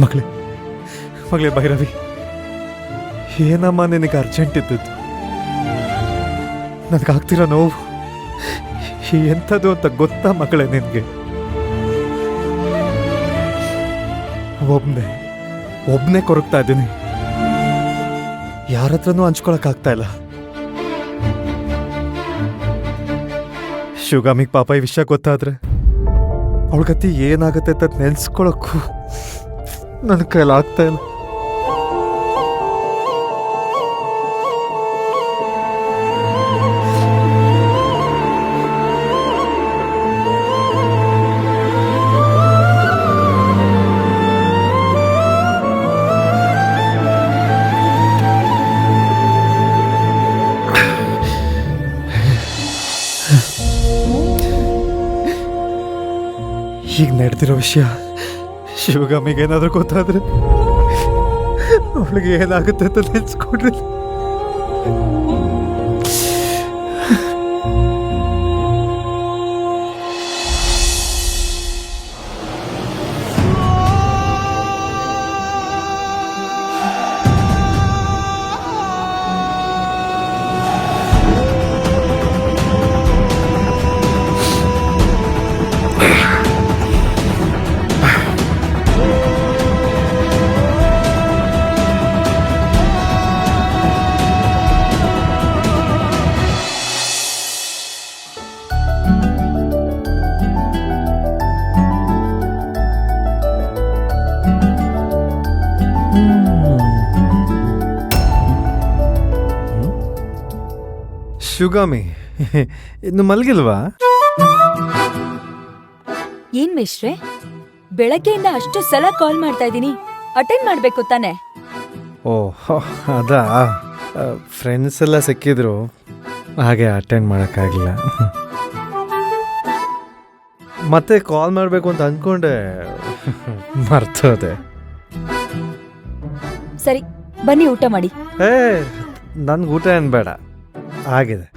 ಮಗಳೇ ಭೈರವಿ, ಏನಮ್ಮ ನಿನಗೆ ಅರ್ಜೆಂಟ್ ಇದ್ದದ್ದು? ನನಗಾಗ್ತಿರೋ ನೋವು ಎಂಥದ್ದು ಅಂತ ಗೊತ್ತಾ ಮಗಳೇ ನಿನಗೆ? ಒಬ್ಬನೇ ಕೊರಗ್ತಾ ಇದ್ದೀನಿ, ಯಾರ ಹತ್ರನೂ ಹಂಚ್ಕೊಳಕ್ಕಾಗ್ತಾ ಇಲ್ಲ. ಶಿವಗಾಮಿಗೆ ಪಾಪ ಈ ವಿಷಯ ಗೊತ್ತಾದ್ರೆ ಅವಳ ಗತಿ ಏನಾಗುತ್ತೆ ಅಂತ ನೆನ್ಸ್ಕೊಳಕ್ಕೂ ನನ್ನ ಕೈಲಾಗ್ತಾ ಇಲ್ಲ. ಈಗ ನಡೆದಿರೋ ವಿಷಯ ಶಿವಗಾಮಿಗೆ ಏನಾದರೂ ಗೊತ್ತಾದ್ರೆ ಅವಳಿಗೆ ಏನಾಗುತ್ತೆ ಅಂತ ನೆನ್ಸ್ಕೊಂಡ್ರೆ ಶಿವಗಾಮಿ ಇನ್ನು ಮಲಗಿಲ್ವಾ? ಏನ್ ಮಿಶ್ರೆ, ಬೆಳಗ್ಗೆಯಿಂದ ಅಷ್ಟು ಸಲ ಕಾಲ್ ಮಾಡ್ತಾ ಇದ್ದೀನಿ, ಅಟೆಂಡ್ ಮಾಡ್ಬೇಕು ತಾನೆ? ಓಹ್ ಅದಾ, ಫ್ರೆಂಡ್ಸ್ ಎಲ್ಲ ಸಿಕ್ಕಿದ್ರು, ಹಾಗೆ ಅಟೆಂಡ್ ಮಾಡೋಕ್ಕಾಗಲಿಲ್ಲ. ಮತ್ತೆ ಕಾಲ್ ಮಾಡಬೇಕು ಅಂತ ಅಂದ್ಕೊಂಡೆ, ಮರ್ತೋದೆ. ಸರಿ ಬನ್ನಿ ಊಟ ಮಾಡಿ. ನನ್ಗೆ ಊಟ ಏನು ಬೇಡ, ಆಗಿದೆ.